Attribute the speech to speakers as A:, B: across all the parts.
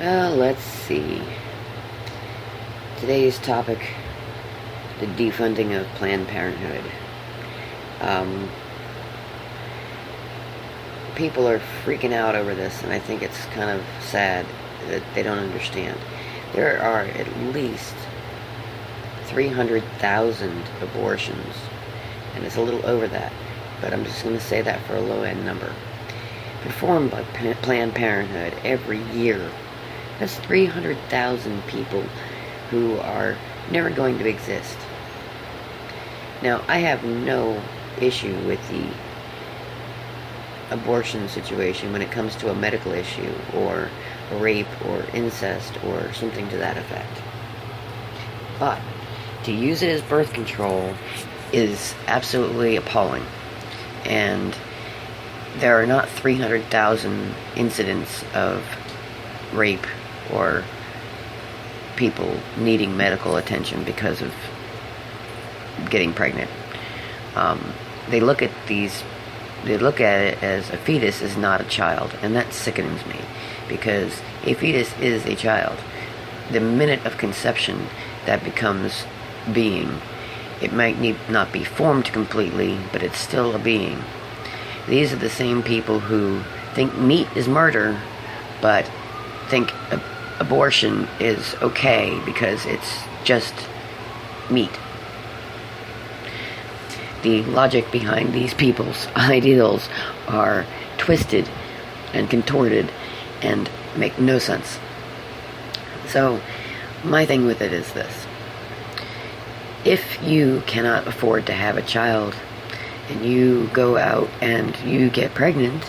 A: Let's see. Today's topic, the defunding of Planned Parenthood. People are freaking out over this, and I think it's kind of sad that they don't understand. There are at least 300,000 abortions, and it's a little over that, but I'm just going to say that for a low-end number, performed by Planned Parenthood every year. That's 300,000 people who are never going to exist. Now, I have no issue with the abortion situation when it comes to a medical issue or rape or incest or something to that effect. But to use it as birth control is absolutely appalling. And there are not 300,000 incidents of rape or people needing medical attention because of getting pregnant. They look at it as a fetus is not a child, and that sickens me, because a fetus is a child. The minute of conception, that becomes being. It might not be formed completely, but it's still a being. These are the same people who think meat is murder, but think abortion is okay because it's just meat. The logic behind these people's ideals are twisted and contorted and make no sense. So, my thing with it is this. If you cannot afford to have a child and you go out and you get pregnant,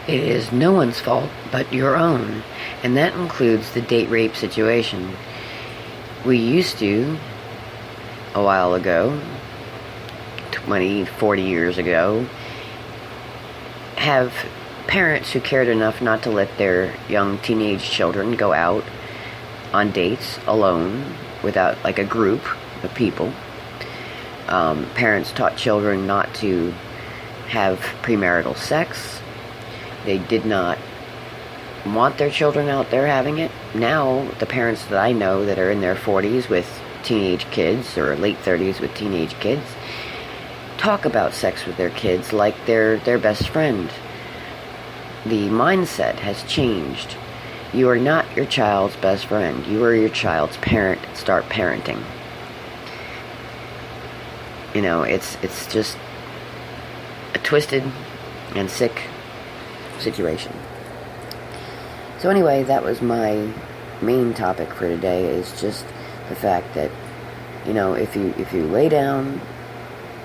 A: it is no one's fault but your own. And that includes the date rape situation. We used to, a while ago, 20, 40 years ago, have parents who cared enough not to let their young teenage children go out on dates alone without like a group of people. Parents taught children not to have premarital sex. They did not want their children out there having it. Now, the parents that I know that are in their 40s with teenage kids, or late 30s with teenage kids, talk about sex with their kids like they're their best friend. The mindset has changed. You are not your child's best friend. You are your child's parent. Start parenting. You know, it's just a twisted and sick situation. So anyway, that was my main topic for today, is just the fact that, you know, if you lay down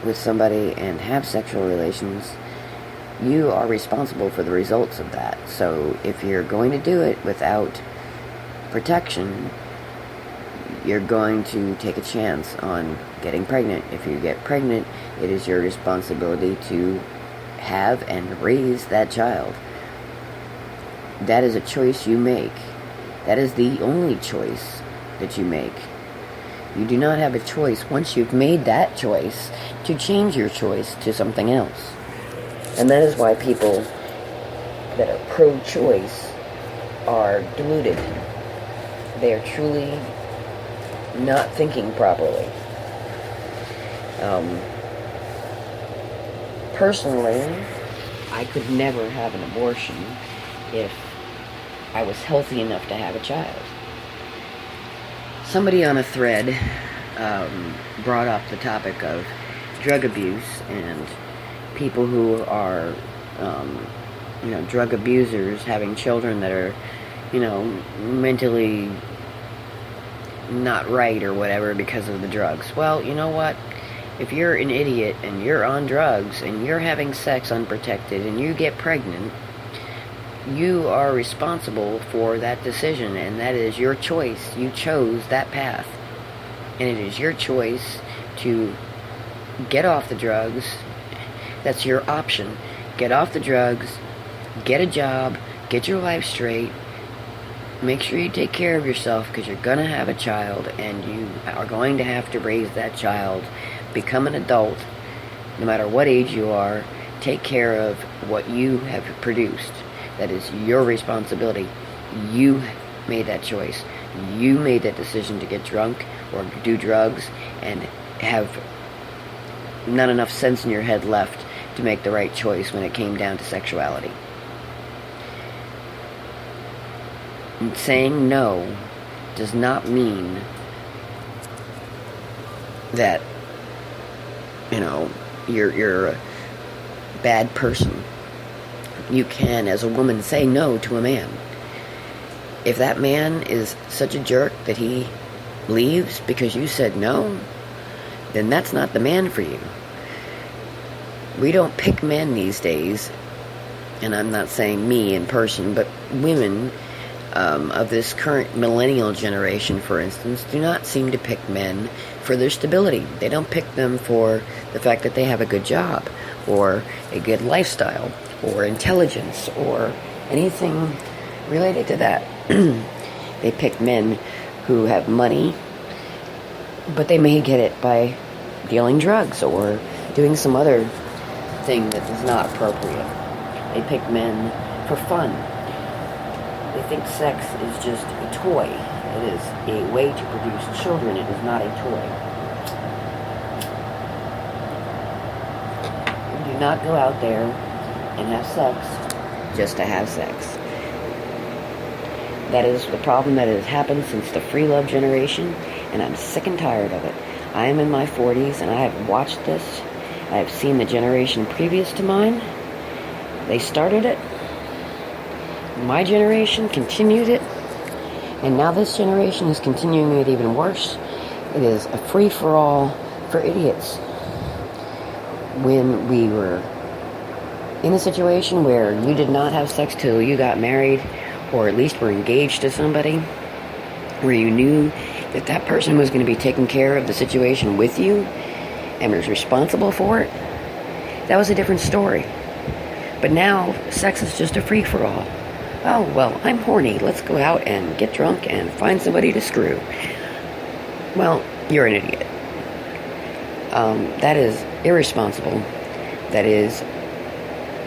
A: with somebody and have sexual relations, you are responsible for the results of that. So if you're going to do it without protection, you're going to take a chance on getting pregnant. If you get pregnant, it is your responsibility to have and raise that child. That is a choice you make. That is the only choice that you make. You do not have a choice, once you've made that choice, to change your choice to something else. And that is why people that are pro-choice are deluded. They are truly not thinking properly. Personally, I could never have an abortion if I was healthy enough to have a child. Somebody on a thread brought up the topic of drug abuse and people who are, drug abusers having children that are, mentally not right or whatever because of the drugs. Well, you know what? If you're an idiot and you're on drugs and you're having sex unprotected and you get pregnant, you are responsible for that decision, and that is your choice. You chose that path, and it is your choice to get off the drugs. That's your option. Get off the drugs, get a job, get your life straight, make sure you take care of yourself, because you're going to have a child, and you are going to have to raise that child, become an adult, no matter what age you are. Take care of what you have produced. That is your responsibility. You made that choice. You made that decision to get drunk or do drugs and have not enough sense in your head left to make the right choice when it came down to sexuality. And saying no does not mean that, you're a bad person. You can, as a woman, say no to a man. If that man is such a jerk that he leaves because you said no, then that's not the man for you. We don't pick men these days, and I'm not saying me in person, but women of this current millennial generation, for instance, do not seem to pick men for their stability. They don't pick them for the fact that they have a good job, or a good lifestyle, or intelligence, or anything related to that. They pick men who have money, but they may get it by dealing drugs or doing some other thing that is not appropriate. They pick men for fun. They think sex is just a toy. It is a way to produce children. It is not a toy. You do not go out there and have sex just to have sex. That is the problem that has happened since the free love generation, and I'm sick and tired of it. I am in my 40s, and I have watched this. I have seen the generation previous to mine. They started it. My generation continued it. And now this generation is continuing it even worse. It is a free-for-all for idiots. When we were in a situation where you did not have sex till you got married, or at least were engaged to somebody, where you knew that that person was going to be taking care of the situation with you and was responsible for it, that was a different story. But now, sex is just a free-for-all. Oh, well, I'm horny. Let's go out and get drunk and find somebody to screw. Well, you're an idiot. That is irresponsible. That is,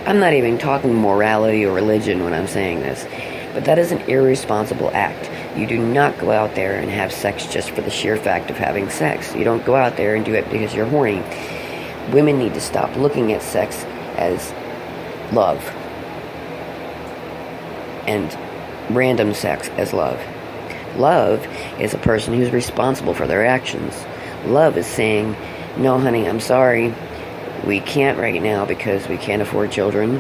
A: I'm not even talking morality or religion when I'm saying this, but that is an irresponsible act. You do not go out there and have sex just for the sheer fact of having sex. You don't go out there and do it because you're horny. Women need to stop looking at sex as love, and random sex as love. Love is a person who's responsible for their actions. Love is saying, no, honey, I'm sorry. We can't right now because we can't afford children,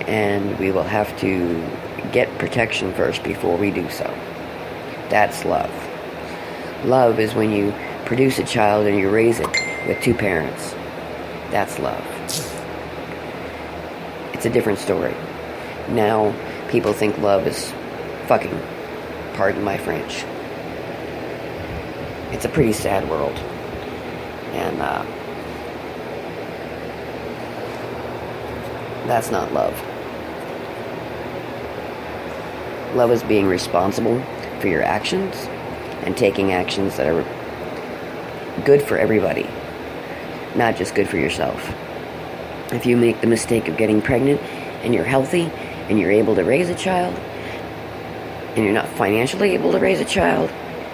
A: and we will have to get protection first before we do so. That's love. Love is when you produce a child and you raise it with two parents. That's love. It's a different story. Now, people think love is fucking. Pardon my French. It's a pretty sad world. And, that's not love. Love is being responsible for your actions and taking actions that are good for everybody, not just good for yourself. If you make the mistake of getting pregnant and you're healthy and you're able to raise a child and you're not financially able to raise a child,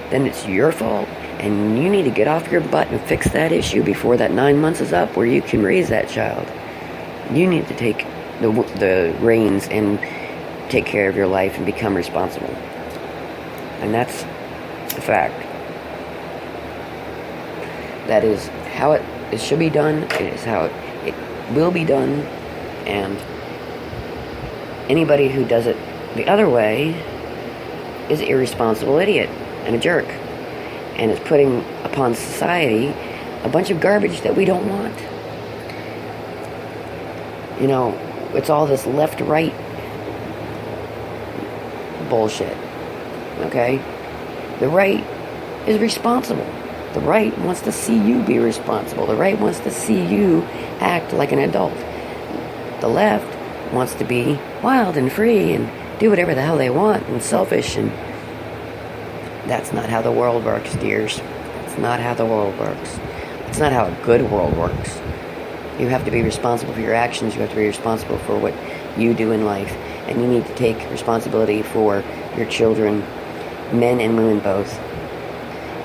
A: then it's your fault, and you need to get off your butt and fix that issue before that 9 months is up where you can raise that child. You need to take the reins and take care of your life and become responsible. And that's the fact. That is how it should be done. It is how it will be done. And anybody who does it the other way is an irresponsible idiot and a jerk, and is putting upon society a bunch of garbage that we don't want. You know, it's all this left-right bullshit, okay? The right is responsible. The right wants to see you be responsible. The right wants to see you act like an adult. The left wants to be wild and free and do whatever the hell they want and selfish, and that's not how the world works, dears. It's not how the world works. It's not how a good world works. You have to be responsible for your actions. You have to be responsible for what you do in life. And you need to take responsibility for your children Men and women both.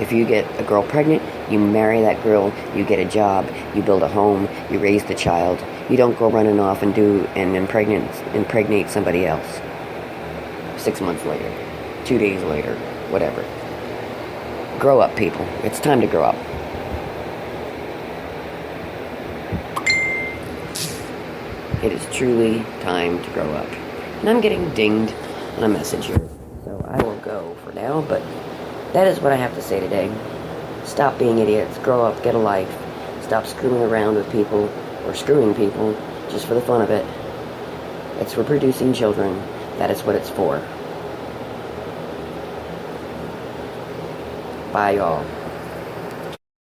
A: If you get a girl pregnant, you marry that girl, you get a job, you build a home, you raise the child. You don't go running off and impregnate somebody else 6 months later, 2 days later, whatever. Grow up, people. It's time to grow up. It is truly time to grow up. And I'm getting dinged on a message here, so I will go for now, but that is what I have to say today. Stop being idiots. Grow up. Get a life. Stop screwing around with people or screwing people just for the fun of it. It's for producing children. That is what it's for. Bye, y'all.